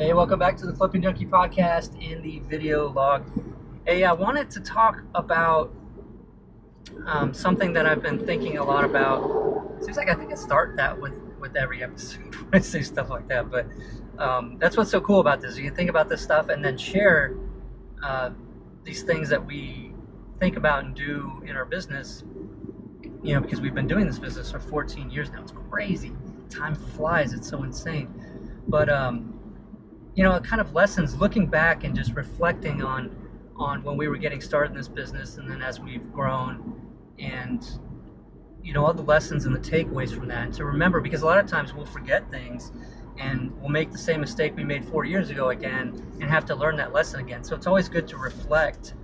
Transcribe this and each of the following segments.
Hey, welcome back to the Flipping Junkie podcast in the video log. Hey, I wanted to talk about something that I've been thinking a lot about. Seems like I think I start that with every episode when I say stuff like that, but that's what's so cool about this. You can think about this stuff and then share these things that we think about and do in our business, because we've been doing this business for 14 years now. It's crazy. Time flies. It's so insane. But kind of lessons looking back and just reflecting on when we were getting started in this business, and then as we've grown, and all the lessons and the takeaways from that, and to remember, because a lot of times we'll forget things and we'll make the same mistake we made 4 years ago again and have to learn that lesson again. So it's always good to reflect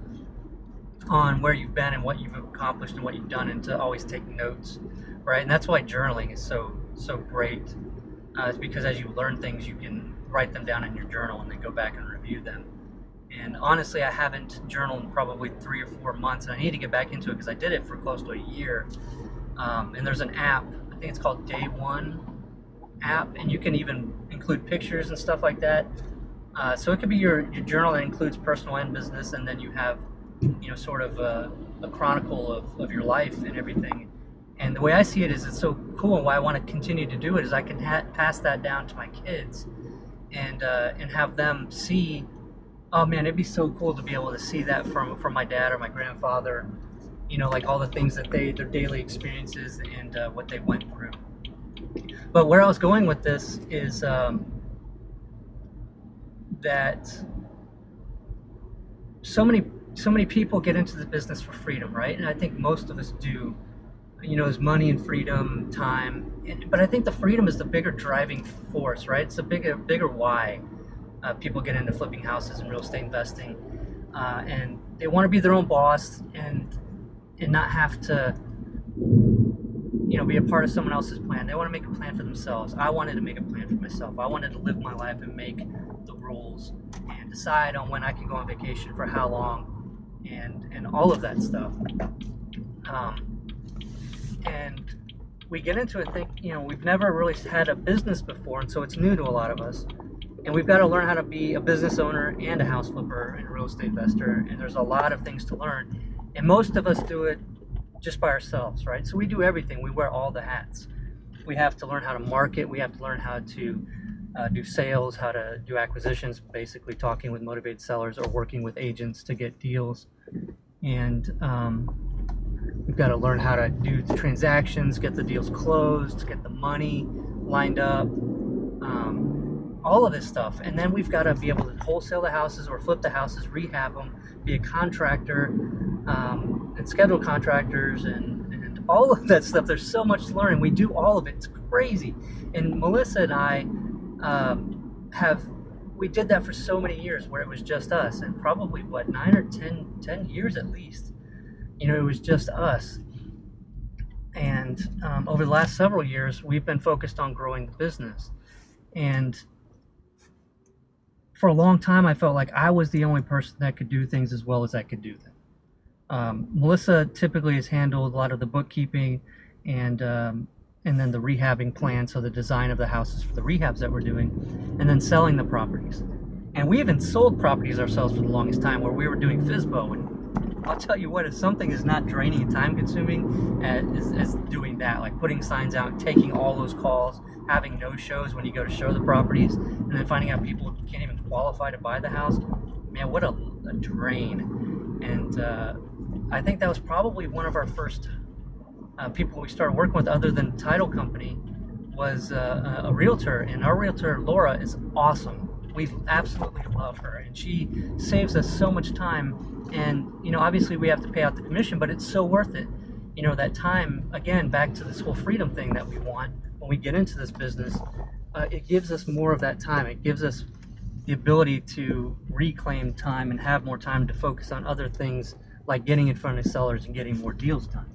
on where you've been and what you've accomplished and what you've done, and to always take notes, right? And that's why journaling is so great. It's because as you learn things, you can write them down in your journal and then go back and review them. And honestly, I haven't journaled in probably 3 or 4 months, and I need to get back into it because I did it for close to a year. And there's an app, I think it's called Day One app, and you can even include pictures and stuff like that. So it could be your journal that includes personal and business, and then you have sort of a chronicle of your life and everything. And the way I see it is, it's so cool, and why I want to continue to do it is I can pass that down to my kids and have them see, oh man, it'd be so cool to be able to see that from my dad or my grandfather, like all the things that their daily experiences and what they went through. But where I was going with this is that so many people get into the business for freedom, right? And I think most of us do. Is money and freedom, time, but I think the freedom is the bigger driving force, right? It's the bigger why people get into flipping houses and real estate investing, and they want to be their own boss and not have to, be a part of someone else's plan. They want to make a plan for themselves. I wanted to make a plan for myself. I wanted to live my life and make the rules and decide on when I can go on vacation for how long, and all of that stuff. And we get into it, we've never really had a business before, and so it's new to a lot of us. And we've got to learn how to be a business owner and a house flipper and a real estate investor, and there's a lot of things to learn. And most of us do it just by ourselves, right? So we do everything. We wear all the hats. We have to learn how to market. We have to learn how to do sales, how to do acquisitions, basically talking with motivated sellers or working with agents to get deals. And we've got to learn how to do the transactions, get the deals closed, get the money lined up, all of this stuff. And then we've got to be able to wholesale the houses or flip the houses, rehab them, be a contractor, and schedule contractors, and all of that stuff. There's so much to learn, and we do all of it. It's crazy. And Melissa and I we did that for so many years, where it was just us, and probably 9 or 10 years at least. It was just us. And over the last several years, we've been focused on growing the business. And for a long time, I felt like I was the only person that could do things as well as I could do them. Melissa typically has handled a lot of the bookkeeping and then the rehabbing plan, so the design of the houses for the rehabs that we're doing, and then selling the properties. And we even sold properties ourselves for the longest time, where we were doing FSBO. And I'll tell you what, if something is not draining and time consuming as doing that, like putting signs out, taking all those calls, having no shows when you go to show the properties, and then finding out people can't even qualify to buy the house, man, what a drain. And I think that was probably one of our first people we started working with, other than the title company, was a realtor. And our realtor, Laura, is awesome. We absolutely love her, and she saves us so much time. And obviously we have to pay out the commission, but it's so worth it. That time, again, back to this whole freedom thing that we want when we get into this business, it gives us more of that time. It gives us the ability to reclaim time and have more time to focus on other things, like getting in front of sellers and getting more deals done.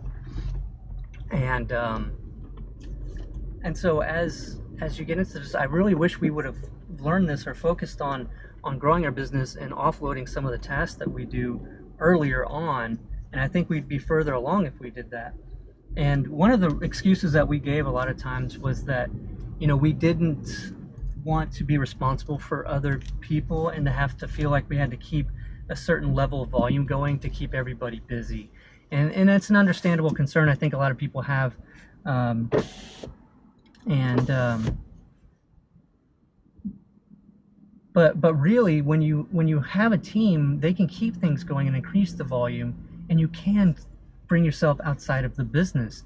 And so as you get into this, I really wish we would have learned this or focused on growing our business and offloading some of the tasks that we do earlier on. And I think we'd be further along if we did that. And one of the excuses that we gave a lot of times was that, we didn't want to be responsible for other people and to have to feel like we had to keep a certain level of volume going to keep everybody busy. And it's an understandable concern I think a lot of people have. But really, when you have a team, they can keep things going and increase the volume, and you can bring yourself outside of the business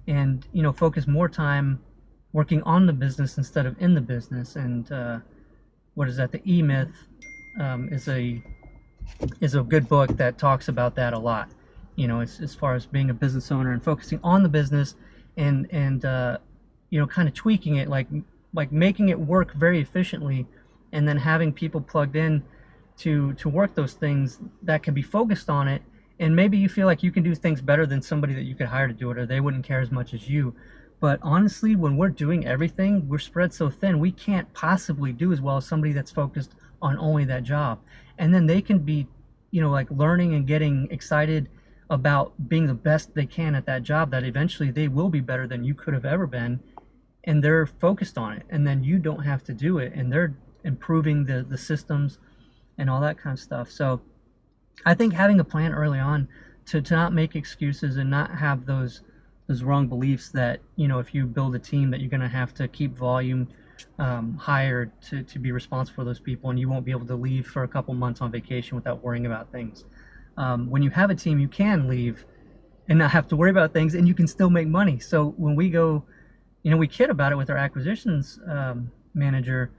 and focus more time working on the business instead of in the business. And what is that? The EMyth is a good book that talks about that a lot. As far as being a business owner and focusing on the business and kind of tweaking it, like making it work very efficiently, and then having people plugged in to work those things that can be focused on it. And maybe you feel like you can do things better than somebody that you could hire to do it, or they wouldn't care as much as you. But honestly, when we're doing everything, we're spread so thin, we can't possibly do as well as somebody that's focused on only that job. And then they can be, like learning and getting excited about being the best they can at that job, that eventually they will be better than you could have ever been. And they're focused on it. And then you don't have to do it. And they're improving the systems and all that kind of stuff. So I think having a plan early on to not make excuses and not have those wrong beliefs that, if you build a team that you're going to have to keep volume hired to be responsible for those people, and you won't be able to leave for a couple months on vacation without worrying about things. When you have a team, you can leave and not have to worry about things, and you can still make money. So when we go, we kid about it with our acquisitions manager.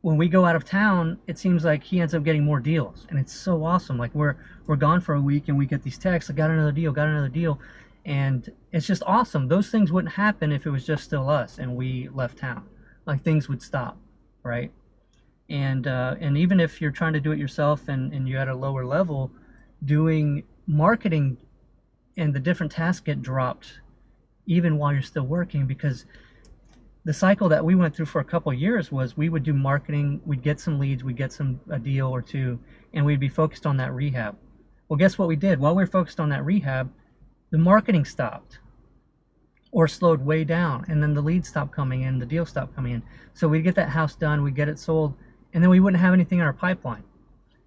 When we go out of town, it seems like he ends up getting more deals, and it's so awesome. Like we're gone for a week and we get these texts, I got another deal, and it's just awesome. Those things wouldn't happen if it was just still us and we left town. Like things would stop, right? And even if you're trying to do it yourself and you're at a lower level, doing marketing and the different tasks get dropped even while you're still working, because the cycle that we went through for a couple of years was we would do marketing, we'd get some leads, we'd get a deal or two, and we'd be focused on that rehab. Well, guess what we did? While we were focused on that rehab, the marketing stopped or slowed way down, and then the leads stopped coming in, the deal stopped coming in. So we'd get that house done, we'd get it sold, and then we wouldn't have anything in our pipeline.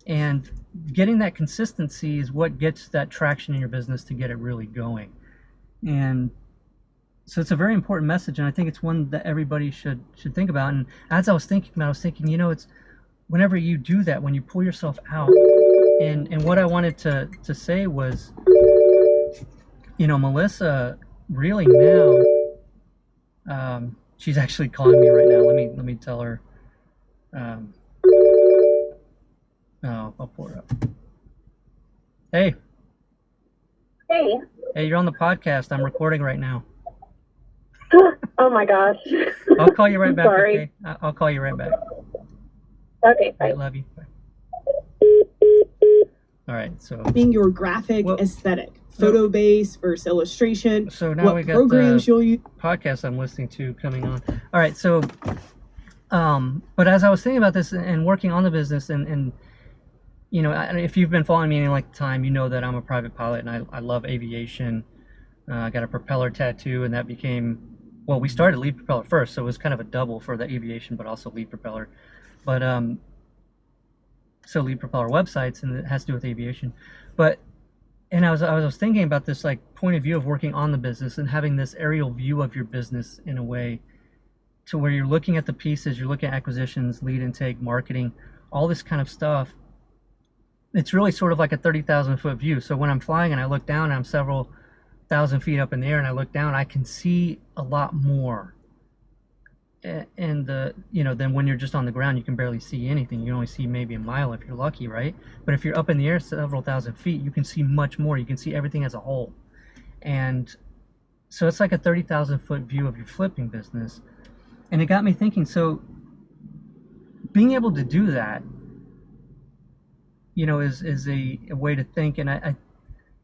And getting that consistency is what gets that traction in your business to get it really going. And so it's a very important message, and I think it's one that everybody should think about. And as I was thinking about it, I was thinking, it's whenever you do that, when you pull yourself out, and what I wanted to say was, Melissa really now, she's actually calling me right now. Let me tell her. I'll pull her up. Hey, you're on the podcast. I'm recording right now. Oh my gosh. I'll call you right back. Sorry. Okay? I'll call you right back. Okay, bye. I love you. Bye. All right, so being your graphic aesthetic, photo base versus illustration. So now what we got programs you'll use. Podcast I'm listening to coming on. All right, so but as I was thinking about this and working on the business, and if you've been following me any length of time, you know that I'm a private pilot and I love aviation. I got a propeller tattoo, and that became, well, we started lead propeller first, so it was kind of a double for the aviation, but also lead propeller. But so lead propeller websites, and it has to do with aviation. And I was thinking about this like point of view of working on the business and having this aerial view of your business in a way to where you're looking at the pieces, you're looking at acquisitions, lead intake, marketing, all this kind of stuff. It's really sort of like a 30,000 foot view. So when I'm flying and I look down, I'm several thousand feet up in the air, and I look down, I can see a lot more. And then when you're just on the ground, you can barely see anything. You only see maybe a mile if you're lucky, right? But if you're up in the air several thousand feet, you can see much more. You can see everything as a whole. And so it's like a 30,000 foot view of your flipping business. And it got me thinking, so being able to do that, is a way to think. And I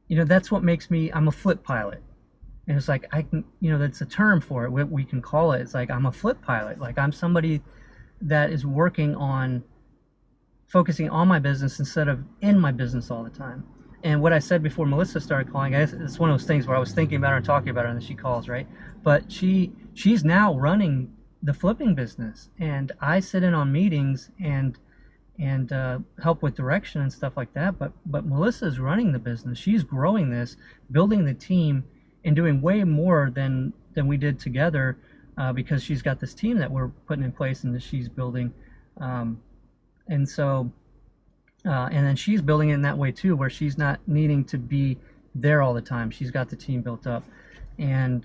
that's what makes me, I'm a flip pilot. And it's like, I can, that's a term for it, what we can call it. It's like, I'm a flip pilot. Like, I'm somebody that is working on focusing on my business instead of in my business all the time. And what I said before Melissa started calling, it's one of those things where I was thinking about her and talking about her, and then she calls, right? But she's now running the flipping business, and I sit in on meetings and help with direction and stuff like that. But Melissa's running the business. She's growing this, building the team, and doing way more than we did together, because she's got this team that we're putting in place and that she's building, and so and then she's building it in that way too, where she's not needing to be there all the time. She's got the team built up, and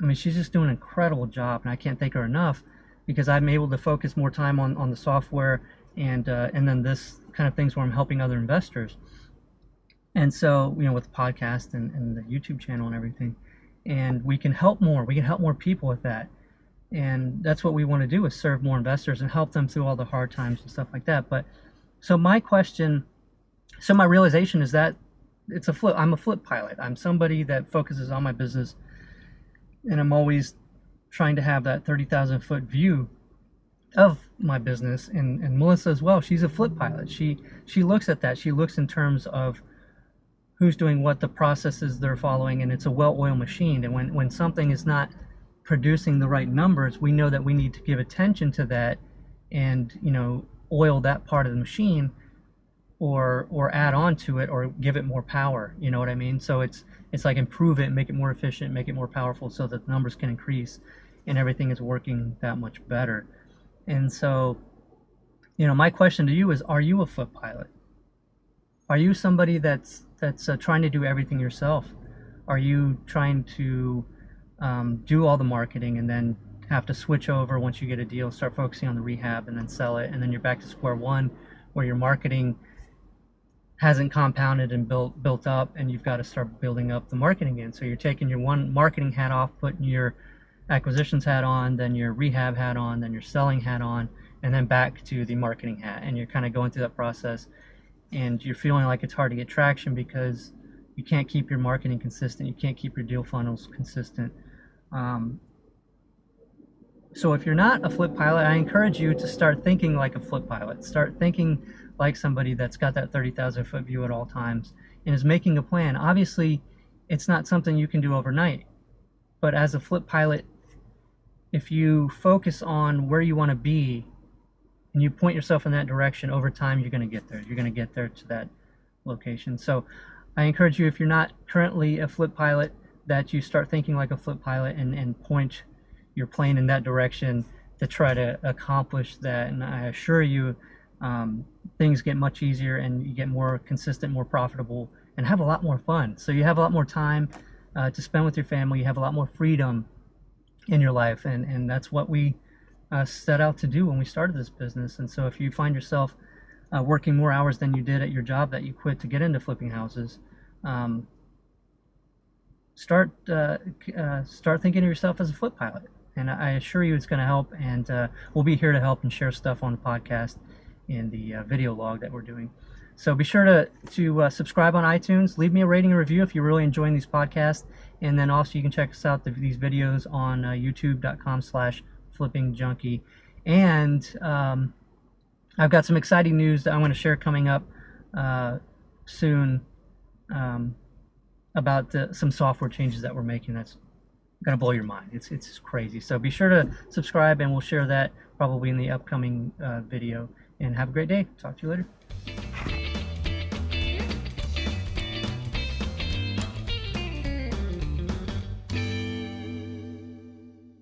I mean, she's just doing an incredible job, and I can't thank her enough, because I'm able to focus more time on the software and then this kind of things where I'm helping other investors. And so, with the podcast and the YouTube channel and everything, and we can help more. We can help more people with that, and that's what we want to do, is serve more investors and help them through all the hard times and stuff like that. But so my realization is that I'm a flip pilot. I'm somebody that focuses on my business, and I'm always trying to have that 30,000 foot view of my business. And Melissa as well, she's a flip pilot. She looks at that. She looks in terms of who's doing what, the processes they're following, and it's a well-oiled machine. And when something is not producing the right numbers, we know that we need to give attention to that and oil that part of the machine, or add on to it, or give it more power. You know what I mean? So it's like improve it, make it more efficient, make it more powerful, so that the numbers can increase and everything is working that much better. And so, my question to you is, are you a flip pilot? Are you somebody that's trying to do everything yourself? Are you trying to do all the marketing and then have to switch over once you get a deal, start focusing on the rehab and then sell it, and then you're back to square one, where your marketing hasn't compounded and built up, and you've got to start building up the marketing again? So you're taking your one marketing hat off, putting your acquisitions hat on, then your rehab hat on, then your selling hat on, and then back to the marketing hat, and you're kind of going through that process, and you're feeling like it's hard to get traction because you can't keep your marketing consistent, you can't keep your deal funnels consistent. So if you're not a flip pilot, I encourage you to start thinking like a flip pilot. Start thinking like somebody that's got that 30,000 foot view at all times and is making a plan. Obviously, it's not something you can do overnight, but as a flip pilot, if you focus on where you want to be and you point yourself in that direction, over time you're going to get there. You're going to get there to that location. So I encourage you, if you're not currently a flip pilot, that you start thinking like a flip pilot and point your plane in that direction to try to accomplish that. And I assure you, things get much easier, and you get more consistent, more profitable, and have a lot more fun. So you have a lot more time to spend with your family. You have a lot more freedom in your life, and that's what we set out to do when we started this business. And so if you find yourself working more hours than you did at your job that you quit to get into flipping houses, start thinking of yourself as a flip pilot, and I assure you it's going to help. And we'll be here to help and share stuff on the podcast in the video log that we're doing. So be sure to subscribe on iTunes. Leave me a rating and review if you're really enjoying these podcasts. And then also you can check us out, these videos on youtube.com/flippingjunkie. And I've got some exciting news that I'm going to share coming up soon about some software changes that we're making that's going to blow your mind. It's crazy. So be sure to subscribe, and we'll share that probably in the upcoming video. And have a great day. Talk to you later.